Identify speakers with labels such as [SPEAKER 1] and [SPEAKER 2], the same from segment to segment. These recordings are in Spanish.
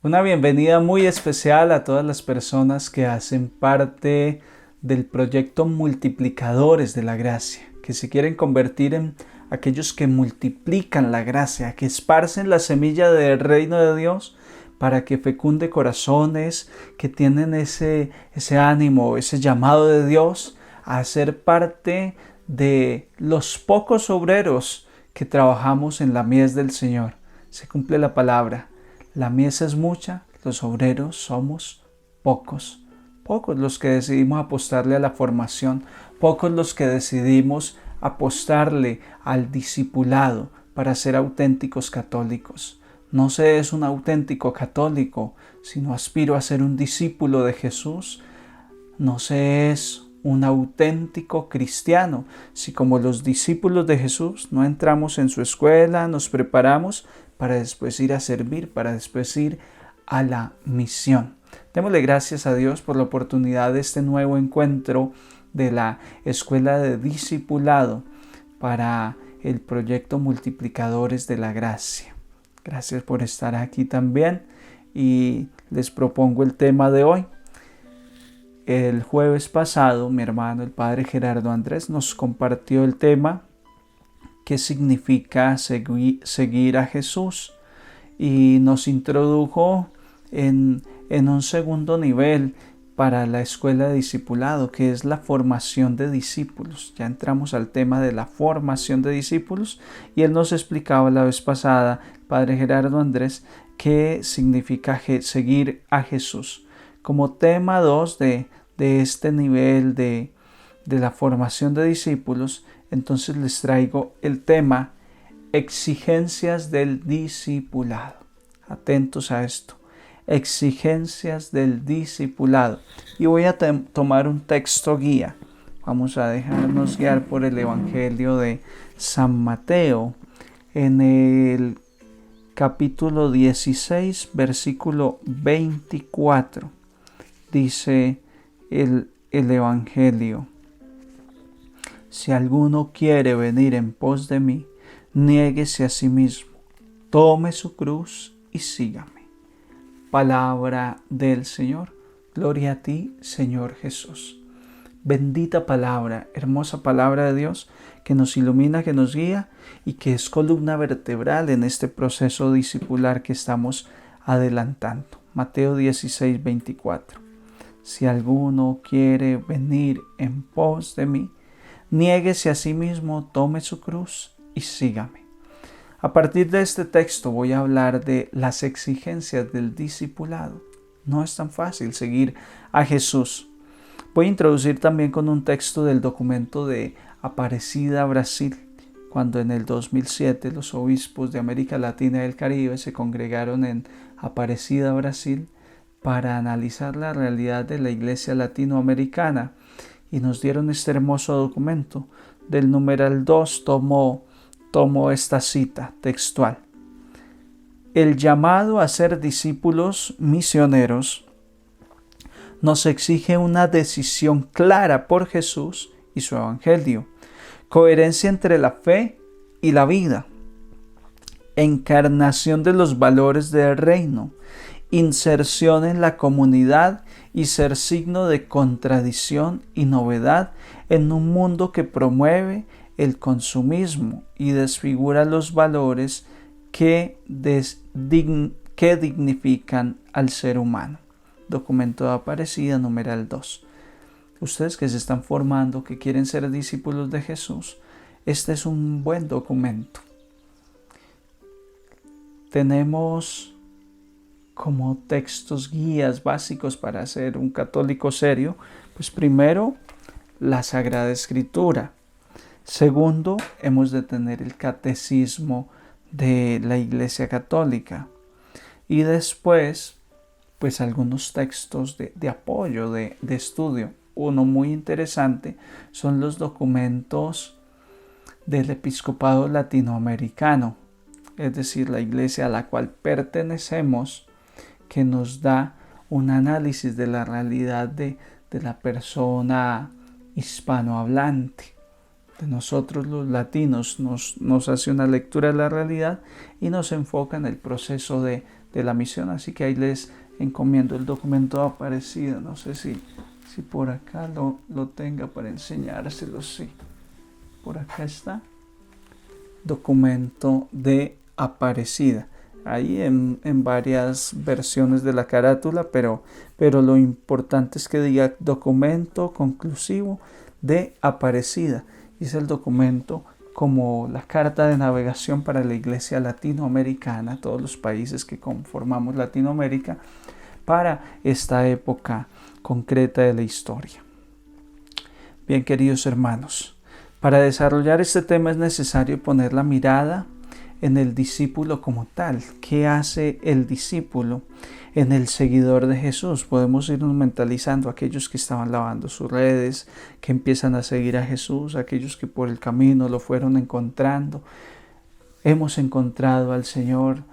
[SPEAKER 1] Una bienvenida muy especial a todas las personas que hacen parte del proyecto Multiplicadores de la Gracia, que se quieren convertir en aquellos que multiplican la gracia, que esparcen la semilla del reino de Dios para que fecunde corazones que tienen ese ánimo, ese llamado de Dios a ser parte de los pocos obreros que trabajamos en la mies del Señor. Se cumple la palabra. La mies es mucha, los obreros somos pocos. Pocos los que decidimos apostarle a la formación, pocos los que decidimos apostarle al discipulado para ser auténticos católicos. No se es un auténtico católico, sino aspiro a ser un discípulo de Jesús. No se es un auténtico cristiano si como los discípulos de Jesús no entramos en su escuela, nos preparamos para después ir a servir, para después ir a la misión. Démosle gracias a Dios por la oportunidad de este nuevo encuentro de la Escuela de Discipulado para el proyecto Multiplicadores de la Gracia. Gracias por estar aquí también y les propongo el tema de hoy. El jueves pasado, mi hermano, el padre Gerardo Andrés, nos compartió el tema qué significa seguir a Jesús y nos introdujo en un segundo nivel para la escuela de discipulado, que es la formación de discípulos. Ya entramos al tema de la formación de discípulos y él nos explicaba la vez pasada, padre Gerardo Andrés, qué significa seguir a Jesús. Como tema 2 de este nivel de la formación de discípulos, entonces les traigo el tema exigencias del discipulado. Atentos a esto. Exigencias del discipulado. Y voy a tomar un texto guía. Vamos a dejarnos guiar por el Evangelio de San Mateo en el capítulo 16, versículo 24. Dice el Evangelio: si alguno quiere venir en pos de mí, niéguese a sí mismo, tome su cruz y sígame. Palabra del Señor. Gloria a ti, Señor Jesús. Bendita palabra, hermosa palabra de Dios que nos ilumina, que nos guía y que es columna vertebral en este proceso discipular que estamos adelantando. Mateo 16, 24. Si alguno quiere venir en pos de mí, niéguese a sí mismo, tome su cruz y sígame. A partir de este texto voy a hablar de las exigencias del discipulado. No es tan fácil seguir a Jesús. Voy a introducir también con un texto del documento de Aparecida, Brasil, cuando en el 2007 los obispos de América Latina y el Caribe se congregaron en Aparecida, Brasil, para analizar la realidad de la iglesia latinoamericana y nos dieron este hermoso documento. Del numeral 2 tomo esta cita textual. El llamado a ser discípulos misioneros nos exige una decisión clara por Jesús y su evangelio, coherencia entre la fe y la vida, encarnación de los valores del reino, inserción en la comunidad y ser signo de contradicción y novedad en un mundo que promueve el consumismo y desfigura los valores que dignifican al ser humano. Documento de Aparecida, numeral 2. Ustedes que se están formando, que quieren ser discípulos de Jesús, este es un buen documento. Tenemos como textos guías básicos para ser un católico serio, pues primero, la Sagrada Escritura. Segundo, hemos de tener el catecismo de la Iglesia Católica. Y después, pues algunos textos de apoyo, de estudio. Uno muy interesante son los documentos del episcopado latinoamericano, es decir, la iglesia a la cual pertenecemos, que nos da un análisis de la realidad de la persona hispanohablante. De nosotros los latinos nos hace una lectura de la realidad y nos enfoca en el proceso de de la misión. Así que ahí les encomiendo el documento de Aparecida. No sé si por acá lo tenga para enseñárselo. Sí, por acá está. Documento de Aparecida. Ahí en varias versiones de la carátula, pero lo importante es que diga documento conclusivo de Aparecida. Y es el documento como la carta de navegación para la Iglesia latinoamericana, todos los países que conformamos Latinoamérica, para esta época concreta de la historia. Bien, queridos hermanos, para desarrollar este tema es necesario poner la mirada en el discípulo como tal. ¿Qué hace el discípulo en el seguidor de Jesús? Podemos irnos mentalizando aquellos que estaban lavando sus redes, que empiezan a seguir a Jesús, aquellos que por el camino lo fueron encontrando. Hemos encontrado al Señor,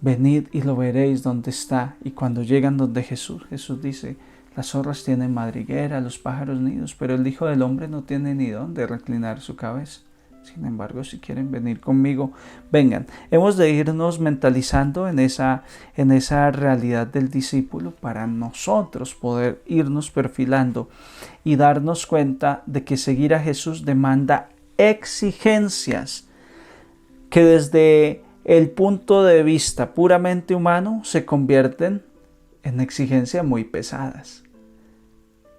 [SPEAKER 1] venid y lo veréis donde está. Y cuando llegan donde Jesús dice: las zorras tienen madriguera, los pájaros nidos, pero el Hijo del Hombre no tiene ni dónde reclinar su cabeza. Sin embargo, si quieren venir conmigo, vengan. Hemos de irnos mentalizando en esa realidad del discípulo para nosotros poder irnos perfilando y darnos cuenta de que seguir a Jesús demanda exigencias que desde el punto de vista puramente humano se convierten en exigencias muy pesadas.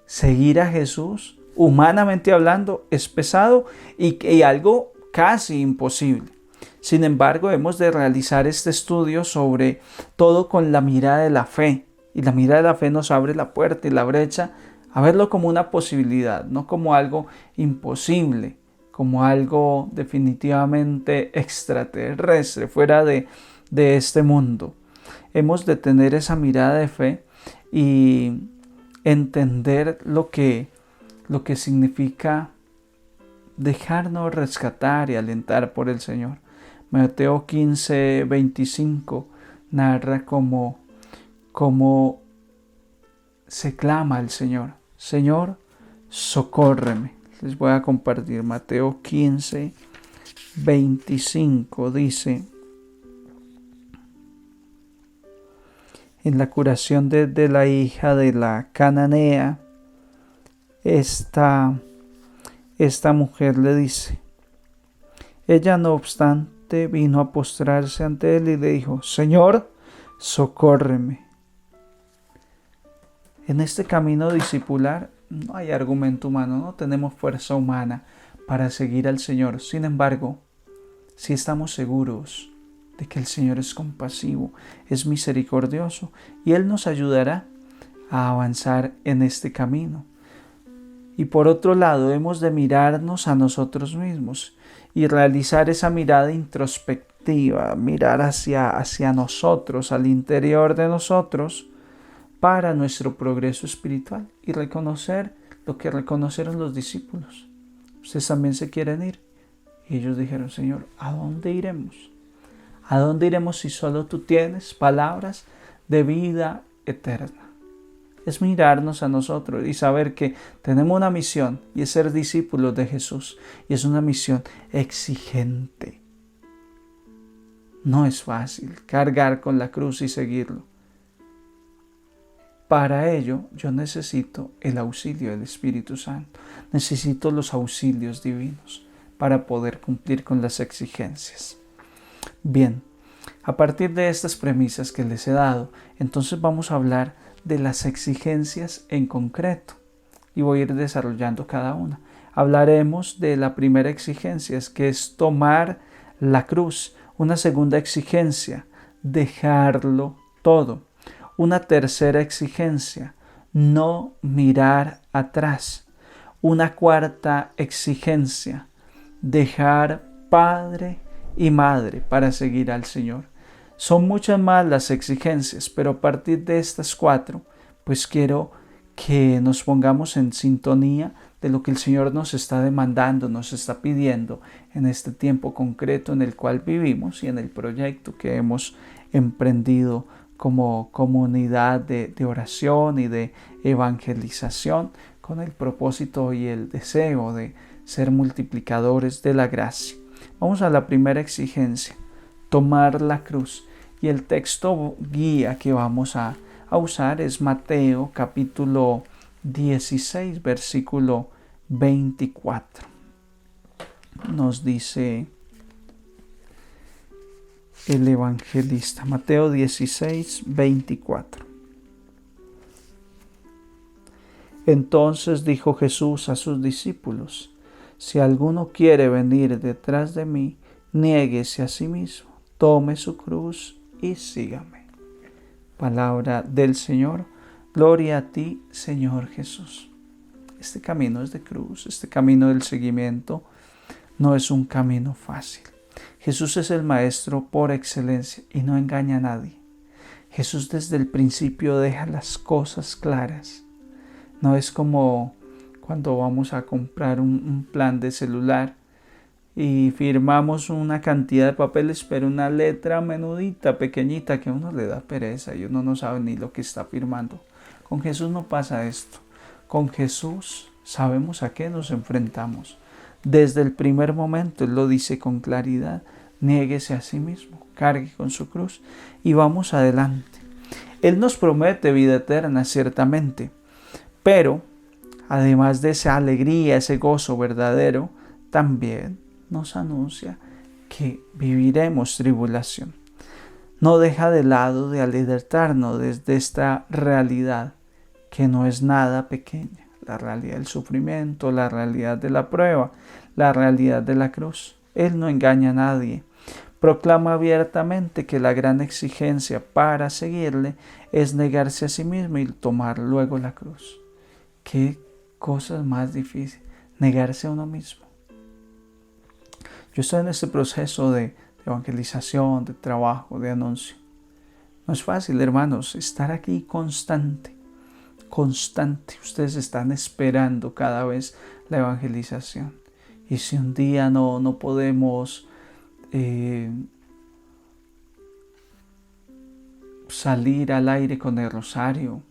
[SPEAKER 1] Seguir a Jesús, humanamente hablando, es pesado y algo casi imposible. Sin embargo, hemos de realizar este estudio sobre todo con la mirada de la fe. Y la mirada de la fe nos abre la puerta y la brecha a verlo como una posibilidad, no como algo imposible, como algo definitivamente extraterrestre, fuera de este mundo. Hemos de tener esa mirada de fe y entender lo que significa dejarnos rescatar y alentar por el Señor. Mateo 15:25 narra cómo se clama al Señor: Señor, socórreme. Les voy a compartir Mateo 15:25. Dice: en la curación de la hija de la cananea, esta mujer le dice, ella no obstante vino a postrarse ante él y le dijo: Señor, socórreme. En este camino discipular no hay argumento humano, no tenemos fuerza humana para seguir al Señor. Sin embargo, si estamos seguros de que el Señor es compasivo, es misericordioso y Él nos ayudará a avanzar en este camino. Y por otro lado, hemos de mirarnos a nosotros mismos y realizar esa mirada introspectiva, mirar hacia nosotros, al interior de nosotros, para nuestro progreso espiritual y reconocer lo que reconocieron los discípulos. Ustedes también se quieren ir. Y ellos dijeron: Señor, ¿a dónde iremos? ¿A dónde iremos si solo tú tienes palabras de vida eterna? Es mirarnos a nosotros y saber que tenemos una misión y es ser discípulos de Jesús. Y es una misión exigente. No es fácil cargar con la cruz y seguirlo. Para ello yo necesito el auxilio del Espíritu Santo. Necesito los auxilios divinos para poder cumplir con las exigencias. Bien, a partir de estas premisas que les he dado, entonces vamos a hablar de las exigencias en concreto y voy a ir desarrollando cada una. Hablaremos de la primera exigencia, que es tomar la cruz. Una segunda exigencia, dejarlo todo. Una tercera exigencia, no mirar atrás. Una cuarta exigencia, dejar padre y madre para seguir al Señor. Son muchas más las exigencias, pero a partir de estas 4, pues quiero que nos pongamos en sintonía de lo que el Señor nos está demandando, nos está pidiendo en este tiempo concreto en el cual vivimos y en el proyecto que hemos emprendido como comunidad de oración y de evangelización, con el propósito y el deseo de ser multiplicadores de la gracia. Vamos a la primera exigencia, tomar la cruz. Y el texto guía que vamos a usar es Mateo capítulo 16, versículo 24. Nos dice el evangelista, Mateo 16, 24. Entonces dijo Jesús a sus discípulos: si alguno quiere venir detrás de mí, niéguese a sí mismo, tome su cruz y sígame. Palabra del Señor. Gloria a ti, Señor Jesús. Este camino es de cruz, este camino del seguimiento no es un camino fácil. Jesús es el Maestro por excelencia y no engaña a nadie. Jesús desde el principio deja las cosas claras. No es como cuando vamos a comprar un plan de celular y firmamos una cantidad de papeles, pero una letra menudita, pequeñita, que a uno le da pereza y uno no sabe ni lo que está firmando. Con Jesús no pasa esto. Con Jesús sabemos a qué nos enfrentamos. Desde el primer momento Él lo dice con claridad: niéguese a sí mismo, cargue con su cruz y vamos adelante. Él nos promete vida eterna, ciertamente, pero además de esa alegría, ese gozo verdadero, también nos anuncia que viviremos tribulación. No deja de lado de alertarnos desde esta realidad que no es nada pequeña. La realidad del sufrimiento, la realidad de la prueba, la realidad de la cruz. Él no engaña a nadie. Proclama abiertamente que la gran exigencia para seguirle es negarse a sí mismo y tomar luego la cruz. ¿Qué cosas más difíciles? Negarse a uno mismo. Yo estoy en este proceso de evangelización, de trabajo, de anuncio. No es fácil, hermanos, estar aquí constante. Ustedes están esperando cada vez la evangelización. Y si un día no podemos salir al aire con el rosario,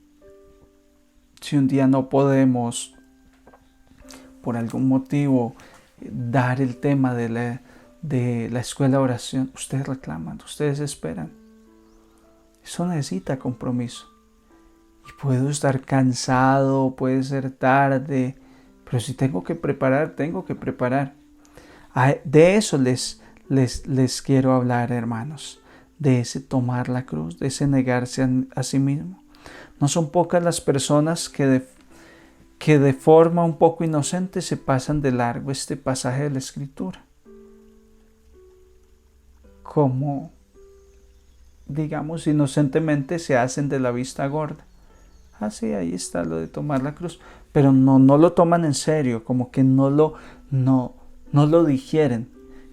[SPEAKER 1] si un día no podemos por algún motivo dar el tema de la escuela de oración, ustedes reclaman, ustedes esperan. Eso necesita compromiso. Y puedo estar cansado, puede ser tarde, pero si tengo que preparar, tengo que preparar. De eso les quiero hablar, hermanos. De ese tomar la cruz, de ese negarse a sí mismo. No son pocas las personas que de forma un poco inocente se pasan de largo este pasaje de la Escritura. Como, digamos, inocentemente se hacen de la vista gorda. Ah, sí, ahí está lo de tomar la cruz. Pero no lo toman en serio, como que no lo digieren.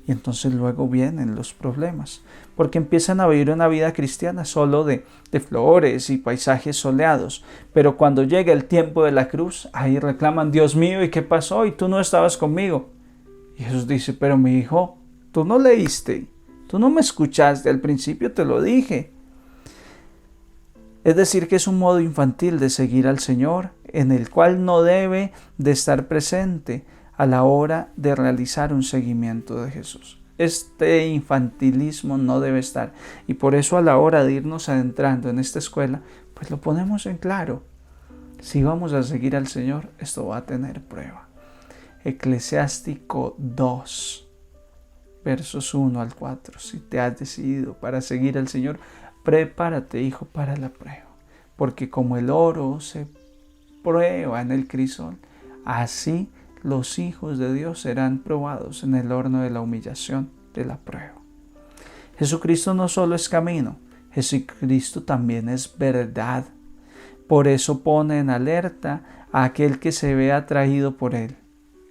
[SPEAKER 1] Y entonces luego vienen los problemas. Porque empiezan a vivir una vida cristiana solo de flores y paisajes soleados. Pero cuando llega el tiempo de la cruz, ahí reclaman: Dios mío, ¿y qué pasó? Y tú no estabas conmigo. Y Jesús dice: pero mi hijo, tú no leíste, tú no me escuchaste, al principio te lo dije. Es decir, que es un modo infantil de seguir al Señor, en el cual no debe de estar presente a la hora de realizar un seguimiento de Jesús. Este infantilismo no debe estar. Y por eso a la hora de irnos adentrando en esta escuela, pues lo ponemos en claro. Si vamos a seguir al Señor, esto va a tener prueba. Eclesiástico 2, versos 1 al 4. Si te has decidido para seguir al Señor, prepárate, hijo, para la prueba. Porque como el oro se prueba en el crisol, así los hijos de Dios serán probados en el horno de la humillación, de la prueba. Jesucristo no solo es camino, Jesucristo también es verdad. Por eso pone en alerta a aquel que se ve atraído por Él.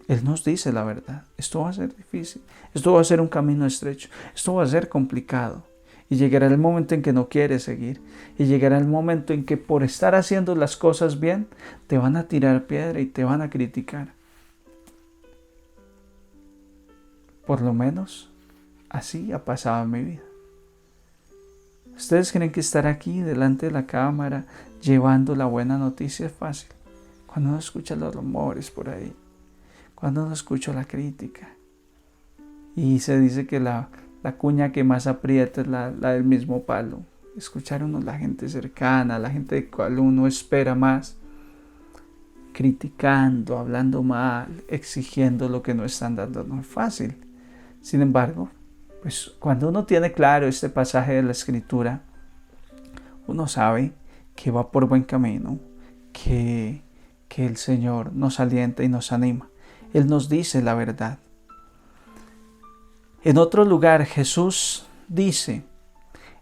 [SPEAKER 1] Él nos dice la verdad. Esto va a ser difícil, esto va a ser un camino estrecho, esto va a ser complicado. Y llegará el momento en que no quieres seguir. Y llegará el momento en que por estar haciendo las cosas bien, te van a tirar piedra y te van a criticar. Por lo menos así ha pasado en mi vida. ¿Ustedes creen que estar aquí delante de la cámara llevando la buena noticia es fácil? Cuando uno escucha los rumores por ahí, cuando uno escucha la crítica y se dice que la la cuña que más aprieta es la del mismo palo. Escuchar a uno la gente cercana, la gente de cual uno espera más, criticando, hablando mal, exigiendo lo que no están dando, no es fácil. Sin embargo, pues cuando uno tiene claro este pasaje de la Escritura, uno sabe que va por buen camino, que el Señor nos alienta y nos anima. Él nos dice la verdad. En otro lugar Jesús dice: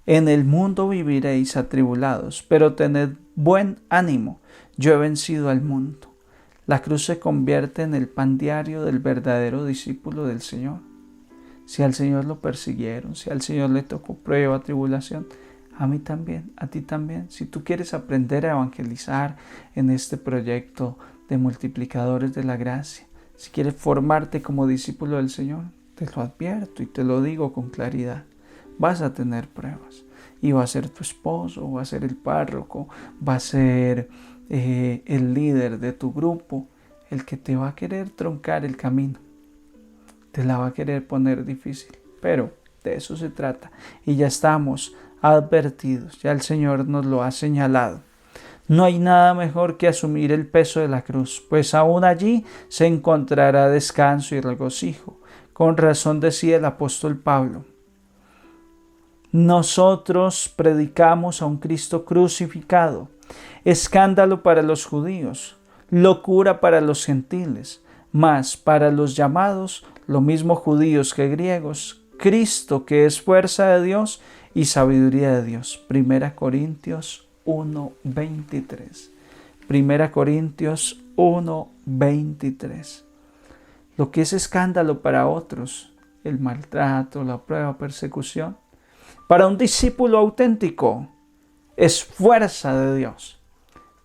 [SPEAKER 1] en el mundo viviréis atribulados, pero tened buen ánimo, yo he vencido al mundo. La cruz se convierte en el pan diario del verdadero discípulo del Señor. Si al Señor lo persiguieron, si al Señor le tocó prueba, tribulación, a mí también, a ti también. Si tú quieres aprender a evangelizar en este proyecto de multiplicadores de la gracia, si quieres formarte como discípulo del Señor, te lo advierto y te lo digo con claridad. Vas a tener pruebas y va a ser tu esposo, va a ser el párroco, va a ser el líder de tu grupo el que te va a querer truncar el camino, te la va a querer poner difícil, pero de eso se trata y ya estamos advertidos, ya el Señor nos lo ha señalado. No hay nada mejor que asumir el peso de la cruz, pues aún allí se encontrará descanso y regocijo. Con razón decía el apóstol Pablo: nosotros predicamos a un Cristo crucificado, escándalo para los judíos, locura para los gentiles, mas para los llamados, lo mismo judíos que griegos, Cristo, que es fuerza de Dios y sabiduría de Dios. 1 Corintios 1:23. 1 Corintios 1:23. Lo que es escándalo para otros, el maltrato, la prueba, persecución, para un discípulo auténtico es fuerza de Dios.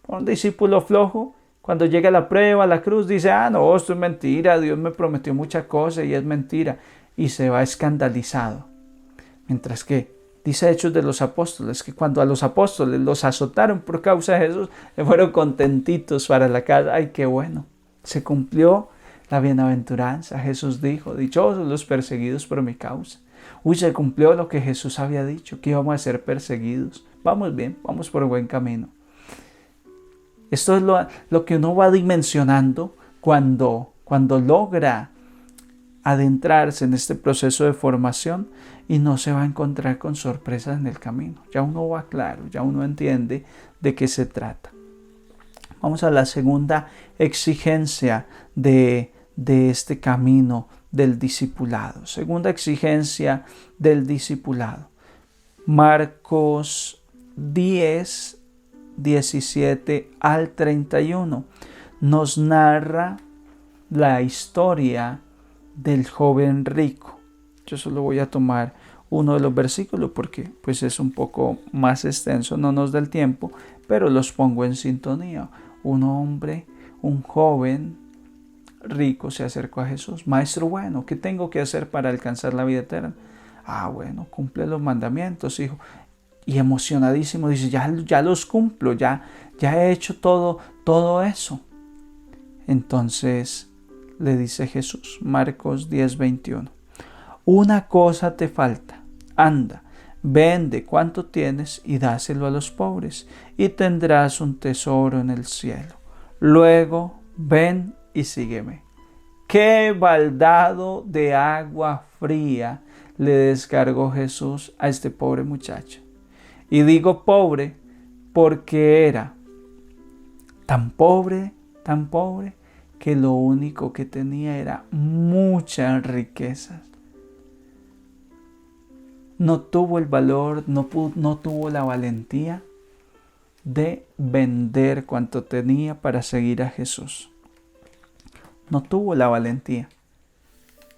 [SPEAKER 1] Para un discípulo flojo, cuando llega la prueba, la cruz, dice: no, esto es mentira, Dios me prometió muchas cosas y es mentira, y se va escandalizado. Mientras que dice Hechos de los Apóstoles que cuando a los apóstoles los azotaron por causa de Jesús, se fueron contentitos para la casa. ¡Ay, qué bueno! Se cumplió la bienaventuranza. Jesús dijo: dichosos los perseguidos por mi causa. Se cumplió lo que Jesús había dicho, que íbamos a ser perseguidos. Vamos bien, vamos por buen camino. Esto es lo que uno va dimensionando cuando logra adentrarse en este proceso de formación y no se va a encontrar con sorpresas en el camino. Ya uno va claro, ya uno entiende de qué se trata. Vamos a la segunda exigencia de este camino del discipulado. Segunda exigencia del discipulado. Marcos 10, 17 al 31 nos narra la historia del joven rico. Yo solo voy a tomar uno de los versículos porque pues es un poco más extenso, no nos da el tiempo, pero los pongo en sintonía. Un joven rico se acercó a Jesús: maestro bueno, ¿qué tengo que hacer para alcanzar la vida eterna? Bueno, cumple los mandamientos, hijo. Y emocionadísimo dice: ya los cumplo, ya he hecho todo eso. Entonces le dice Jesús, Marcos 10:21, una cosa te falta, anda, vende cuanto tienes y dáselo a los pobres, y tendrás un tesoro en el cielo. Luego ven y sígueme. ¡Qué baldado de agua fría le descargó Jesús a este pobre muchacho! Y digo pobre porque era tan pobre, que lo único que tenía era muchas riquezas. No tuvo el valor, no tuvo la valentía de vender cuanto tenía para seguir a Jesús. No tuvo la valentía.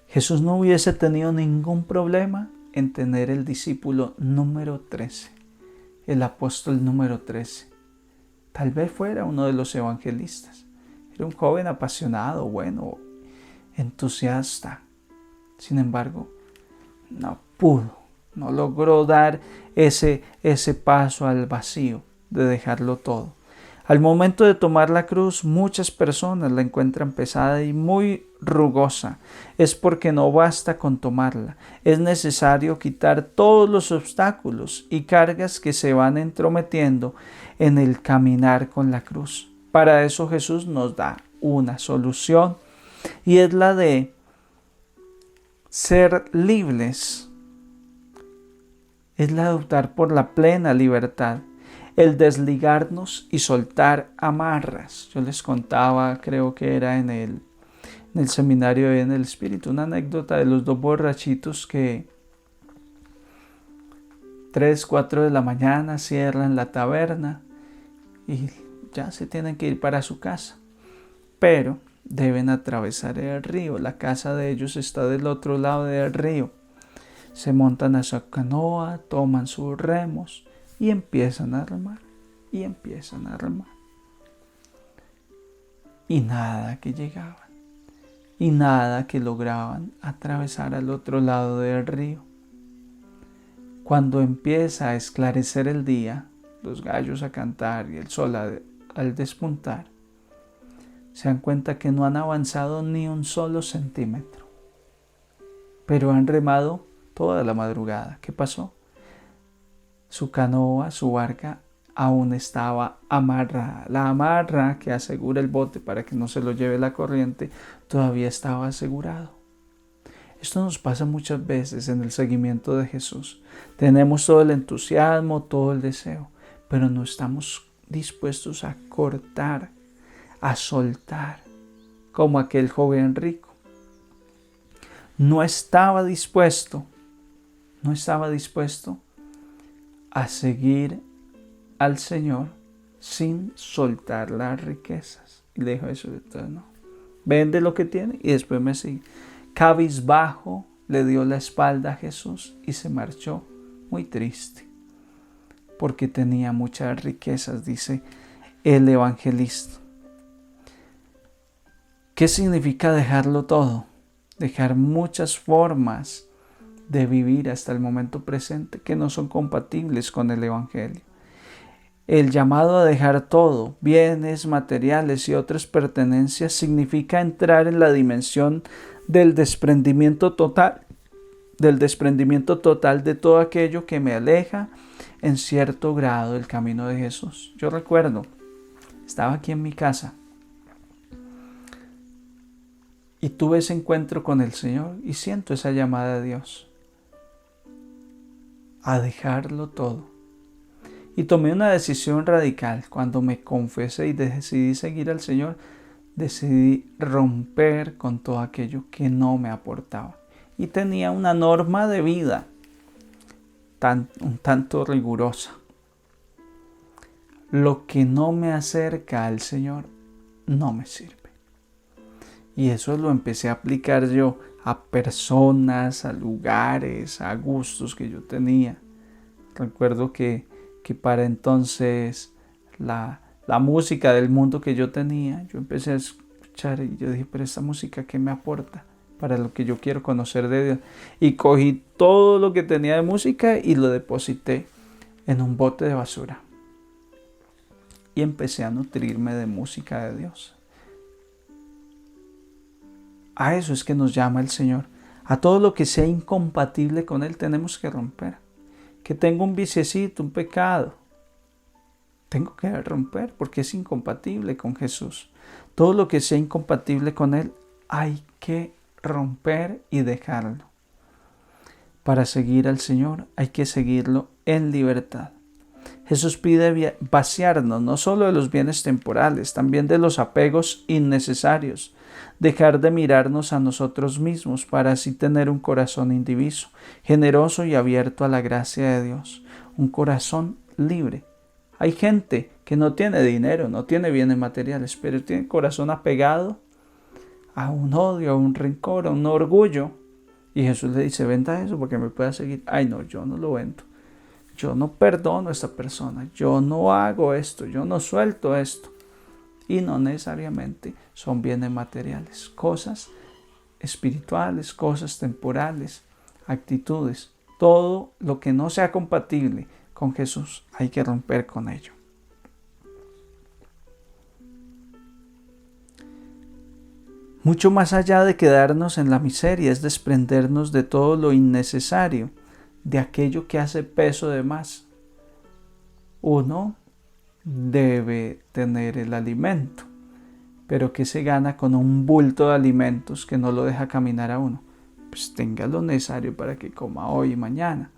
[SPEAKER 1] Jesús no hubiese tenido ningún problema en tener el discípulo número 13, el apóstol número 13. Tal vez fuera uno de los evangelistas. Era un joven apasionado, bueno, entusiasta. Sin embargo, no logró dar ese paso al vacío de dejarlo todo. Al momento de tomar la cruz, muchas personas la encuentran pesada y muy rugosa. Es porque no basta con tomarla. Es necesario quitar todos los obstáculos y cargas que se van entrometiendo en el caminar con la cruz. Para eso Jesús nos da una solución y es la de ser libres. Es la de optar por la plena libertad. El desligarnos y soltar amarras. Yo les contaba, creo que era en el seminario en el Espíritu, una anécdota de los dos borrachitos que 3, 4 de la mañana cierran la taberna y ya se tienen que ir para su casa. Pero deben atravesar el río. La casa de ellos está del otro lado del río. Se montan a su canoa, toman sus remos y empiezan a remar, y empiezan a remar. Y nada que llegaban, y nada que lograban atravesar al otro lado del río. Cuando empieza a esclarecer el día, los gallos a cantar y el sol al despuntar, se dan cuenta que no han avanzado ni un solo centímetro, pero han remado toda la madrugada. ¿Qué pasó? Su canoa, su barca, aún estaba amarrada. La amarra que asegura el bote para que no se lo lleve la corriente todavía estaba asegurado. Esto nos pasa muchas veces en el seguimiento de Jesús. Tenemos todo el entusiasmo, todo el deseo, pero no estamos dispuestos a cortar, a soltar, como aquel joven rico. No estaba dispuesto a seguir al Señor sin soltar las riquezas. Y le dijo eso, entonces no. Vende lo que tiene y después me sigue. Cabizbajo le dio la espalda a Jesús y se marchó muy triste, porque tenía muchas riquezas, dice el evangelista. ¿Qué significa dejarlo todo? Dejar muchas formas de vivir hasta el momento presente que no son compatibles con el Evangelio. El llamado a dejar todo, bienes, materiales y otras pertenencias, significa entrar en la dimensión del desprendimiento total de todo aquello que me aleja en cierto grado del camino de Jesús. Yo recuerdo, estaba aquí en mi casa y tuve ese encuentro con el Señor y siento esa llamada de Dios a dejarlo todo. Y tomé una decisión radical. Cuando me confesé y decidí seguir al Señor, decidí romper con todo aquello que no me aportaba. Y tenía una norma de vida un tanto rigurosa. Lo que no me acerca al Señor no me sirve. Y eso lo empecé a aplicar yo a personas, a lugares, a gustos que yo tenía. Recuerdo que para entonces la música del mundo que yo tenía, yo empecé a escuchar y yo dije, pero esta música ¿qué me aporta para lo que yo quiero conocer de Dios? Y cogí todo lo que tenía de música y lo deposité en un bote de basura. Y empecé a nutrirme de música de Dios. A eso es que nos llama el Señor. A todo lo que sea incompatible con Él tenemos que romper. Que tengo un viciecito, un pecado, tengo que romper porque es incompatible con Jesús. Todo lo que sea incompatible con Él hay que romper y dejarlo. Para seguir al Señor hay que seguirlo en libertad. Jesús pide vaciarnos no solo de los bienes temporales, también de los apegos innecesarios. Dejar de mirarnos a nosotros mismos para así tener un corazón indiviso, generoso y abierto a la gracia de Dios. Un corazón libre. Hay gente que no tiene dinero, no tiene bienes materiales, pero tiene el corazón apegado a un odio, a un rencor, a un orgullo. Y Jesús le dice, venda eso porque me pueda seguir. Ay no, yo no lo vendo. Yo no perdono a esta persona. Yo no hago esto. Yo no suelto esto. Y no necesariamente son bienes materiales, cosas espirituales, cosas temporales, actitudes. Todo lo que no sea compatible con Jesús hay que romper con ello. Mucho más allá de quedarnos en la miseria, es desprendernos de todo lo innecesario, de aquello que hace peso de más. Uno debe tener el alimento, pero ¿qué se gana con un bulto de alimentos que no lo deja caminar a uno? Pues tenga lo necesario para que coma hoy y mañana,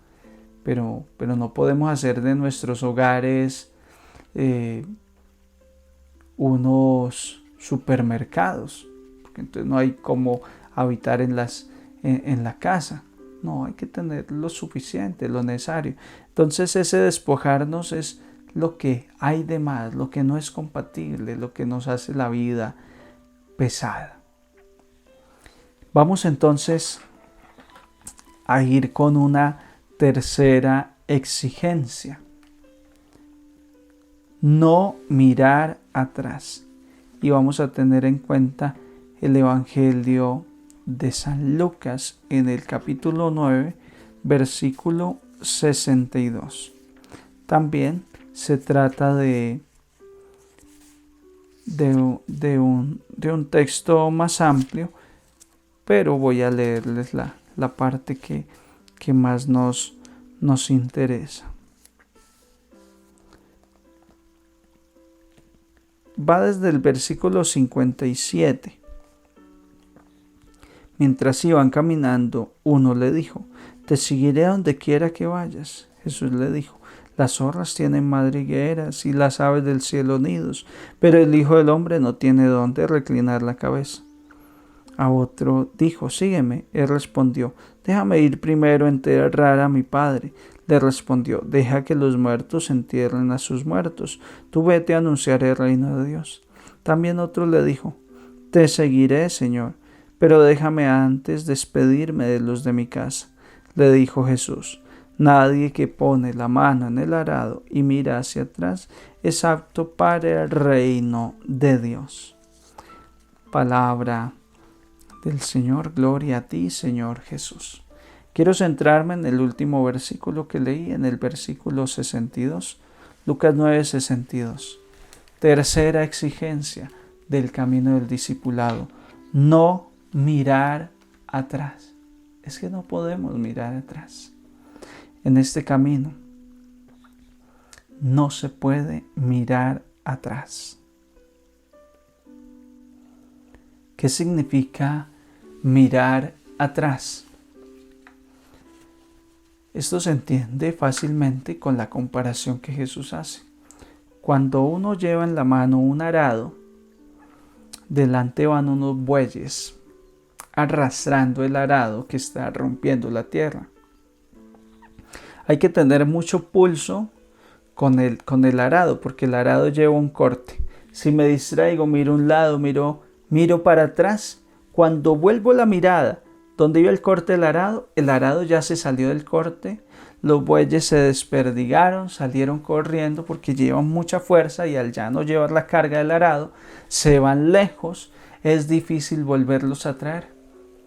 [SPEAKER 1] pero no podemos hacer de nuestros hogares unos supermercados, porque entonces no hay cómo habitar en la casa. No, hay que tener lo suficiente, lo necesario. Entonces ese despojarnos es lo que hay de más, lo que no es compatible, lo que nos hace la vida pesada. Vamos entonces a ir con una tercera exigencia. No mirar atrás. Y vamos a tener en cuenta el Evangelio de San Lucas en el capítulo 9, versículo 62. También se trata de un texto más amplio, pero voy a leerles la parte que más nos interesa. Va desde el versículo 57. Mientras iban caminando, uno le dijo: te seguiré a donde quiera que vayas. Jesús le dijo: las zorras tienen madrigueras y las aves del cielo nidos, pero el Hijo del Hombre no tiene dónde reclinar la cabeza. A otro dijo: sígueme. Él respondió: déjame ir primero a enterrar a mi padre. Le respondió: deja que los muertos entierren a sus muertos. Tú vete a anunciar el reino de Dios. También otro le dijo: te seguiré, Señor, pero déjame antes despedirme de los de mi casa. Le dijo Jesús: nadie que pone la mano en el arado y mira hacia atrás es apto para el reino de Dios. Palabra del Señor. Gloria a ti, Señor Jesús. Quiero centrarme en el último versículo que leí, en el versículo 62, Lucas 9, 62. Tercera exigencia del camino del discipulado: no mirar atrás. Es que no podemos mirar atrás. En este camino no se puede mirar atrás. ¿Qué significa mirar atrás? Esto se entiende fácilmente con la comparación que Jesús hace. Cuando uno lleva en la mano un arado, delante van unos bueyes arrastrando el arado que está rompiendo la tierra. Hay que tener mucho pulso con el arado, porque el arado lleva un corte. Si me distraigo, miro a un lado, miro para atrás, cuando vuelvo la mirada donde iba el corte del arado, el arado ya se salió del corte, los bueyes se desperdigaron, salieron corriendo porque llevan mucha fuerza y al ya no llevar la carga del arado, se van lejos, es difícil volverlos a traer.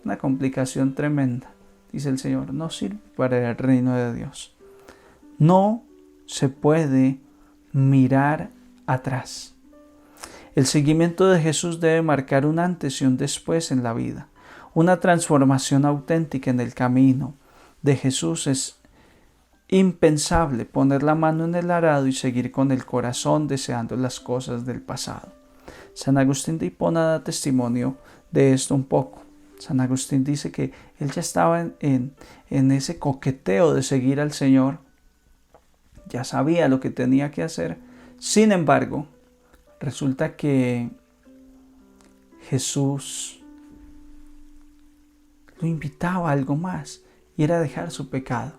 [SPEAKER 1] Una complicación tremenda, dice el Señor, no sirve para el reino de Dios. No se puede mirar atrás. El seguimiento de Jesús debe marcar un antes y un después en la vida. Una transformación auténtica en el camino de Jesús. Es impensable poner la mano en el arado y seguir con el corazón deseando las cosas del pasado. San Agustín de Hipona da testimonio de esto un poco. San Agustín dice que él ya estaba en ese coqueteo de seguir al Señor. Ya sabía lo que tenía que hacer. Sin embargo, resulta que Jesús lo invitaba a algo más, y era dejar su pecado.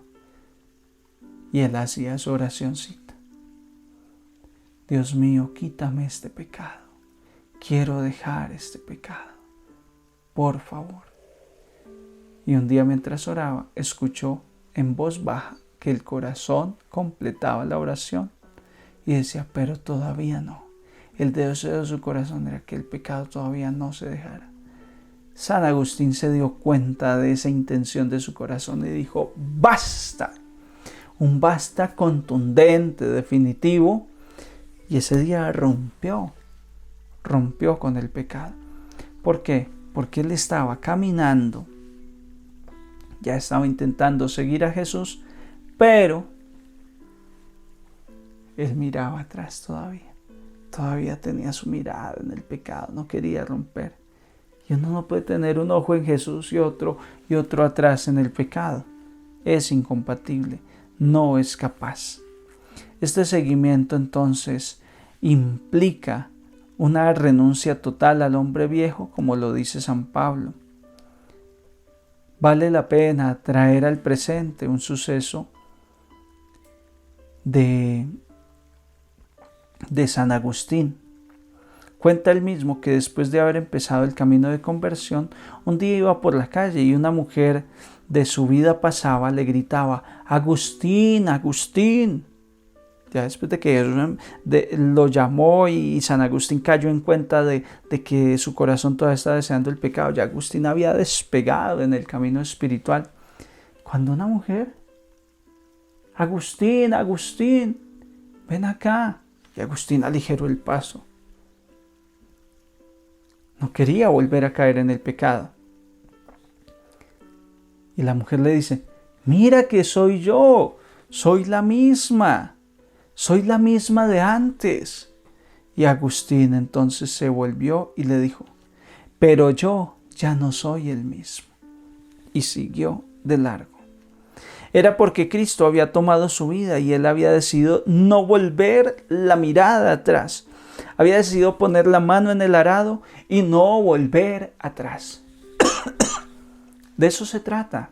[SPEAKER 1] Y él hacía su oracióncita: Dios mío, quítame este pecado. Quiero dejar este pecado. Por favor. Y un día mientras oraba, escuchó en voz baja que el corazón completaba la oración y decía: pero todavía no. El deseo de su corazón era que el pecado todavía no se dejara. San Agustín se dio cuenta de esa intención de su corazón y dijo: ¡basta! Un basta contundente, definitivo. Y ese día rompió con el pecado. ¿Por qué? porque él estaba caminando, ya estaba intentando seguir a Jesús, pero él miraba atrás todavía tenía su mirada en el pecado, no quería romper. Y uno no puede tener un ojo en Jesús y otro atrás en el pecado. Es incompatible, no es capaz. Este seguimiento entonces implica una renuncia total al hombre viejo, como lo dice San Pablo. Vale la pena traer al presente un suceso de San Agustín. Cuenta él mismo que después de haber empezado el camino de conversión, un día iba por la calle y una mujer de su vida pasada le gritaba: Agustín, Agustín. Ya después de que Jesús lo llamó y San Agustín cayó en cuenta de que su corazón todavía estaba deseando el pecado, ya Agustín había despegado en el camino espiritual. Cuando una mujer: Agustín, Agustín, ven acá. Y Agustín aligeró el paso. No quería volver a caer en el pecado. Y la mujer le dice: mira que soy yo, soy la misma de antes. Y Agustín entonces se volvió y le dijo: pero yo ya no soy el mismo. Y siguió de largo. Era porque Cristo había tomado su vida y él había decidido no volver la mirada atrás. Había decidido poner la mano en el arado y no volver atrás. De eso se trata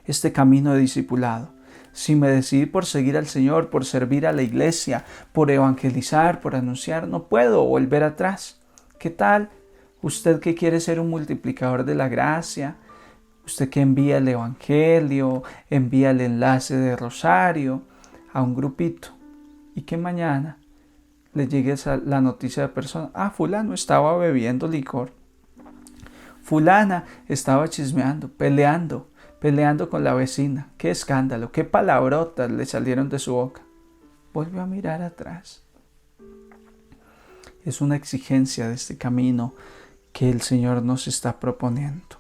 [SPEAKER 1] este camino de discipulado. Si me decidí por seguir al Señor, por servir a la iglesia, por evangelizar, por anunciar, no puedo volver atrás. ¿Qué tal usted que quiere ser un multiplicador de la gracia? Usted que envía el evangelio, envía el enlace de rosario a un grupito y que mañana le llegue la noticia de persona: fulano estaba bebiendo licor, fulana estaba chismeando, peleando con la vecina, qué escándalo, qué palabrotas le salieron de su boca. Vuelve a mirar atrás. Es una exigencia de este camino que el Señor nos está proponiendo.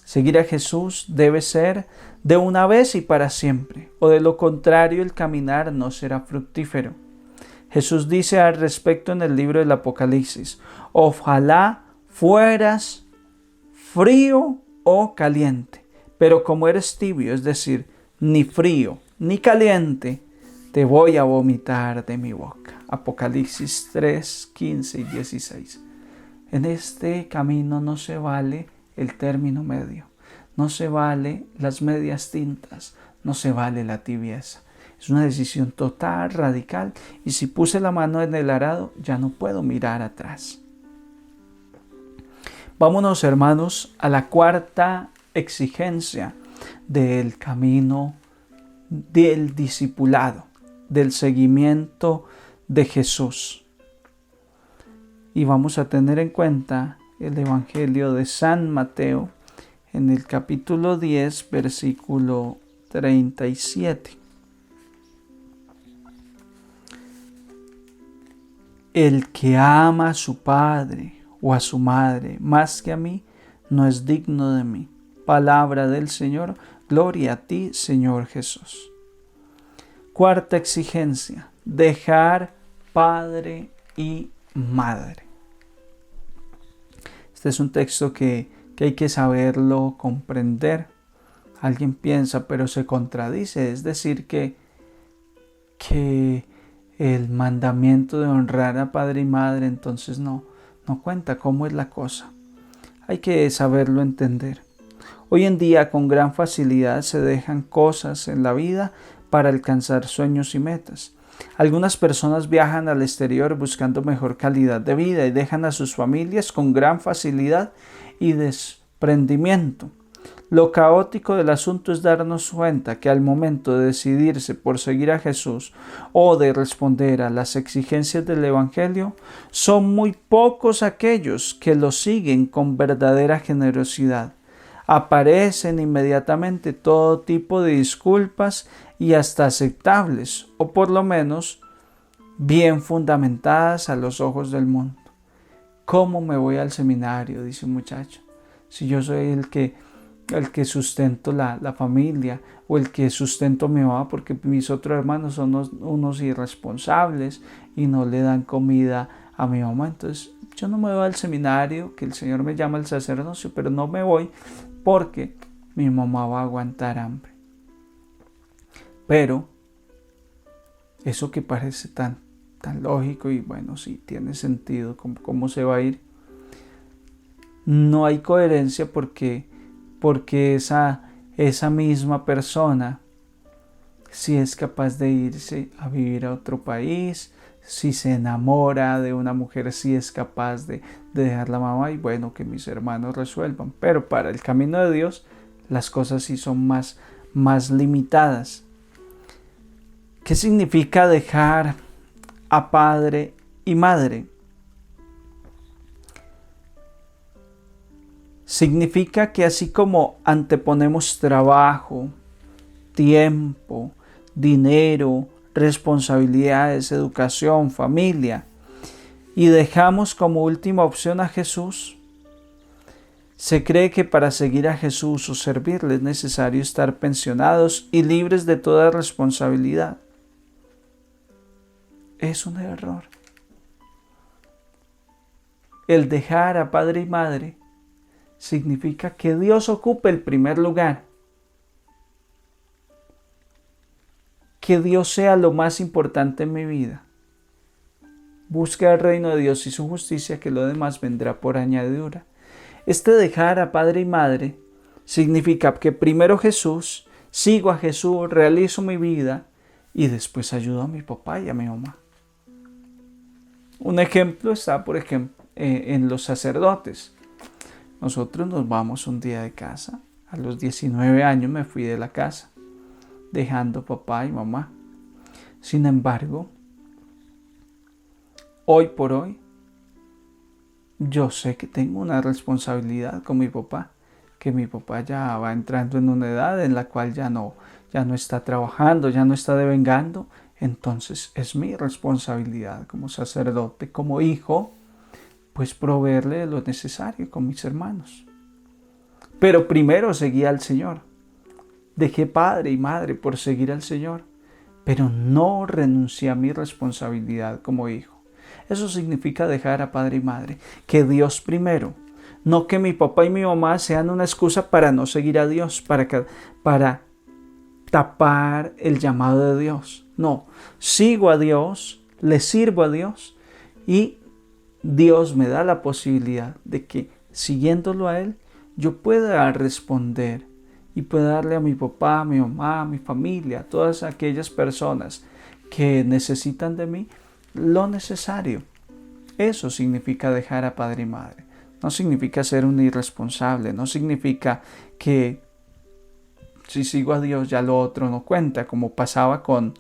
[SPEAKER 1] Seguir a Jesús debe ser de una vez y para siempre, o de lo contrario el caminar no será fructífero. Jesús dice al respecto en el libro del Apocalipsis: ojalá fueras frío o caliente, pero como eres tibio, es decir, ni frío ni caliente, te voy a vomitar de mi boca. Apocalipsis 3, 15 y 16. En este camino no se vale el término medio, no se vale las medias tintas, no se vale la tibieza. Es una decisión total, radical, y si puse la mano en el arado, ya no puedo mirar atrás. Vámonos, hermanos, a la cuarta exigencia del camino del discipulado, del seguimiento de Jesús. Y vamos a tener en cuenta el Evangelio de San Mateo en el capítulo 10, versículo 37. El que ama a su padre o a su madre más que a mí, no es digno de mí. Palabra del Señor, gloria a ti, Señor Jesús. Cuarta exigencia: dejar padre y madre. Este es un texto que hay que saberlo comprender. Alguien piensa, pero se contradice. Es decir, que el mandamiento de honrar a padre y madre entonces no cuenta. ¿Cómo es la cosa? Hay que saberlo entender. Hoy en día con gran facilidad se dejan cosas en la vida para alcanzar sueños y metas. Algunas personas viajan al exterior buscando mejor calidad de vida y dejan a sus familias con gran facilidad y desprendimiento. Lo caótico del asunto es darnos cuenta que al momento de decidirse por seguir a Jesús o de responder a las exigencias del Evangelio, son muy pocos aquellos que lo siguen con verdadera generosidad. Aparecen inmediatamente todo tipo de disculpas y hasta aceptables, o por lo menos bien fundamentadas a los ojos del mundo. ¿Cómo me voy al seminario?, dice un muchacho. Si yo soy el que sustento la familia, o el que sustento a mi mamá, porque mis otros hermanos son unos irresponsables y no le dan comida a mi mamá. Entonces yo no me voy al seminario, que el Señor me llama al sacerdocio, pero no me voy porque mi mamá va a aguantar hambre. Pero eso que parece tan lógico, y bueno, sí tiene sentido cómo se va a ir, no hay coherencia porque esa misma persona, si es capaz de irse a vivir a otro país, si se enamora de una mujer, si es capaz de dejar la mamá, y bueno, que mis hermanos resuelvan. Pero para el camino de Dios las cosas sí son más limitadas. ¿Qué significa dejar a padre y madre? Significa que así como anteponemos trabajo, tiempo, dinero, responsabilidades, educación, familia, y dejamos como última opción a Jesús, se cree que para seguir a Jesús o servirle es necesario estar pensionados y libres de toda responsabilidad. Es un error. El dejar a padre y madre significa que Dios ocupe el primer lugar, que Dios sea lo más importante en mi vida. Busca el reino de Dios y su justicia, que lo demás vendrá por añadidura. Este dejar a padre y madre significa que primero Jesús, sigo a Jesús, realizo mi vida y después ayudo a mi papá y a mi mamá. Un ejemplo está, por ejemplo, en los sacerdotes. Nosotros nos vamos un día de casa. A los 19 años me fui de la casa, dejando papá y mamá. Sin embargo, hoy por hoy, yo sé que tengo una responsabilidad con mi papá, que mi papá ya va entrando en una edad en la cual ya no está trabajando, ya no está devengando. Entonces es mi responsabilidad como sacerdote, como hijo, pues proveerle lo necesario con mis hermanos. Pero primero seguí al Señor. Dejé padre y madre por seguir al Señor, pero no renuncié a mi responsabilidad como hijo. Eso significa dejar a padre y madre, que Dios primero, no que mi papá y mi mamá sean una excusa para no seguir a Dios, para tapar el llamado de Dios. No, sigo a Dios, le sirvo a Dios, y Dios me da la posibilidad de que, siguiéndolo a Él, yo pueda responder y pueda darle a mi papá, a mi mamá, a mi familia, a todas aquellas personas que necesitan de mí lo necesario. Eso significa dejar a padre y madre. No significa ser un irresponsable, no significa que si sigo a Dios ya lo otro no cuenta, como pasaba con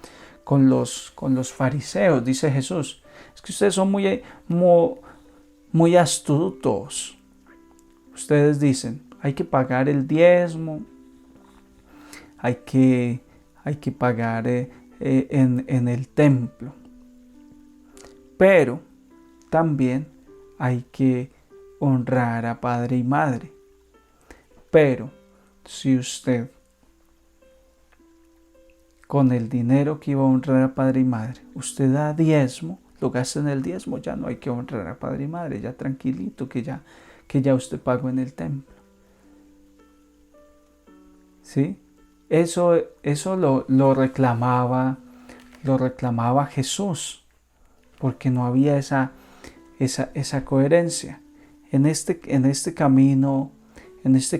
[SPEAKER 1] los fariseos. Dice Jesús, es que ustedes son muy astutos. Ustedes dicen, hay que pagar el diezmo, hay que pagar en el templo, pero también hay que honrar a padre y madre. Pero si usted, con el dinero que iba a honrar a padre y madre, usted da diezmo, lo gasta en el diezmo, ya no hay que honrar a padre y madre, ya tranquilito, que ya usted pagó en el templo. ¿Sí? Eso lo reclamaba Jesús, porque no había esa coherencia. En este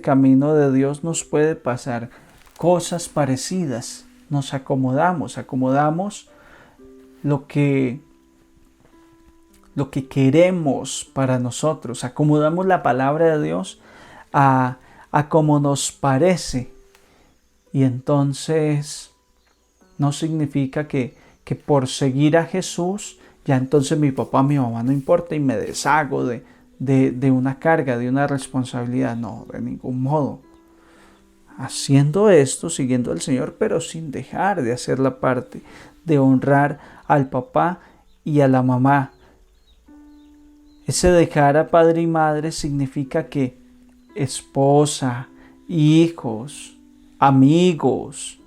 [SPEAKER 1] camino de Dios nos puede pasar cosas parecidas. Nos acomodamos lo que queremos para nosotros, acomodamos la palabra de Dios a como nos parece, y entonces no significa que por seguir a Jesús ya entonces mi papá, mi mamá no importa y me deshago de una carga, de una responsabilidad. No, de ningún modo. Haciendo esto, siguiendo al Señor, pero sin dejar de hacer la parte de honrar al papá y a la mamá. Ese dejar a padre y madre significa que esposa, hijos, amigos,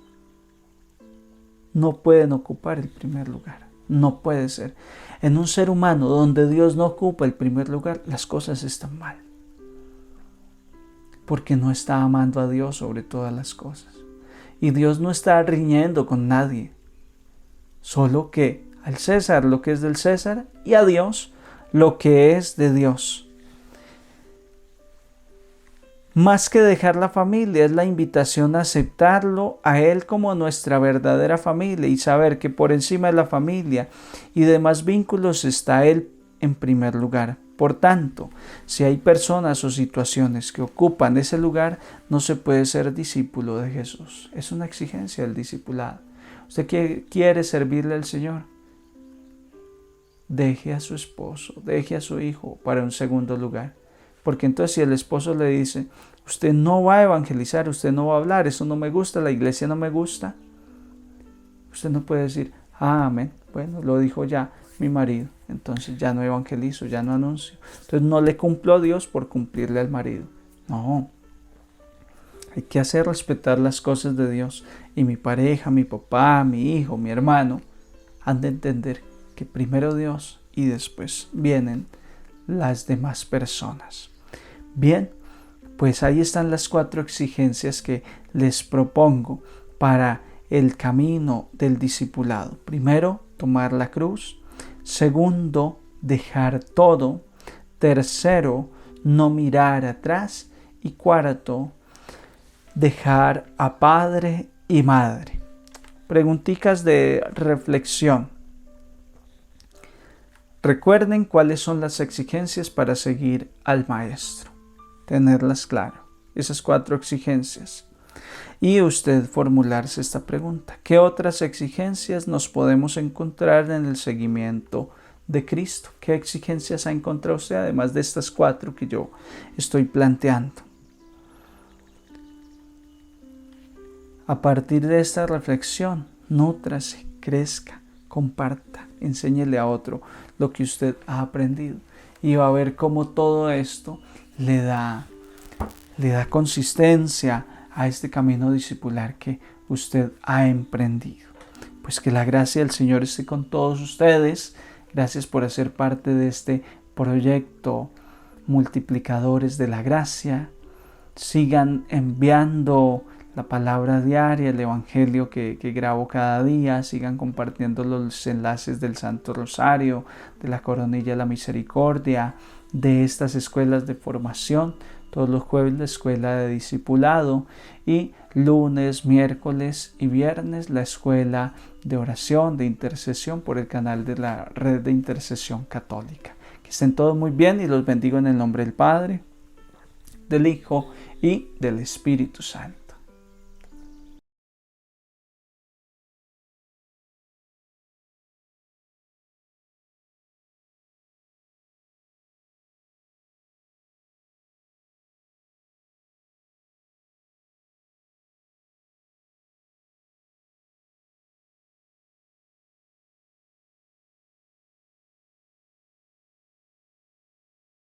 [SPEAKER 1] no pueden ocupar el primer lugar. No puede ser. En un ser humano donde Dios no ocupa el primer lugar, las cosas están mal. Porque no está amando a Dios sobre todas las cosas. Y Dios no está riñendo con nadie. Solo que al César lo que es del César y a Dios lo que es de Dios. Más que dejar la familia, es la invitación a aceptarlo a Él como nuestra verdadera familia y saber que por encima de la familia y demás vínculos está Él en primer lugar. Por tanto, si hay personas o situaciones que ocupan ese lugar, no se puede ser discípulo de Jesús. Es una exigencia del discipulado. Usted quiere servirle al Señor, deje a su esposo, deje a su hijo para un segundo lugar. Porque entonces si el esposo le dice, usted no va a evangelizar, usted no va a hablar, eso no me gusta, la iglesia no me gusta, usted no puede decir, amén, bueno, lo dijo ya mi marido, entonces ya no evangelizo, ya no anuncio. Entonces no le cumplo a Dios por cumplirle al marido. No, hay que hacer respetar las cosas de Dios. Y mi pareja, mi papá, mi hijo, mi hermano, han de entender que primero Dios y después vienen las demás personas. Bien, pues ahí están las 4 exigencias que les propongo para el camino del discipulado. Primero, tomar la cruz. Segundo, dejar todo. Tercero, no mirar atrás. Y cuarto, dejar a padre y madre. Preguntitas de reflexión. Recuerden cuáles son las exigencias para seguir al maestro. Tenerlas claro. Esas 4 exigencias. Y usted formularse esta pregunta. ¿Qué otras exigencias nos podemos encontrar en el seguimiento de Cristo? ¿Qué exigencias ha encontrado usted además de estas 4 que yo estoy planteando? A partir de esta reflexión, nútrase, crezca, comparta, enséñele a otro lo que usted ha aprendido y va a ver cómo todo esto le da consistencia a este camino discipular que usted ha emprendido. Pues que la gracia del Señor esté con todos ustedes. Gracias por hacer parte de este proyecto Multiplicadores de la Gracia. Sigan enviando la palabra diaria, el evangelio que grabo cada día. Sigan compartiendo los enlaces del Santo Rosario, de la Coronilla de la Misericordia, de estas escuelas de formación. Todos los jueves la escuela de discipulado y lunes, miércoles y viernes la escuela de oración, de intercesión por el canal de la Red de Intercesión Católica. Que estén todos muy bien y los bendigo en el nombre del Padre, del Hijo y del Espíritu Santo.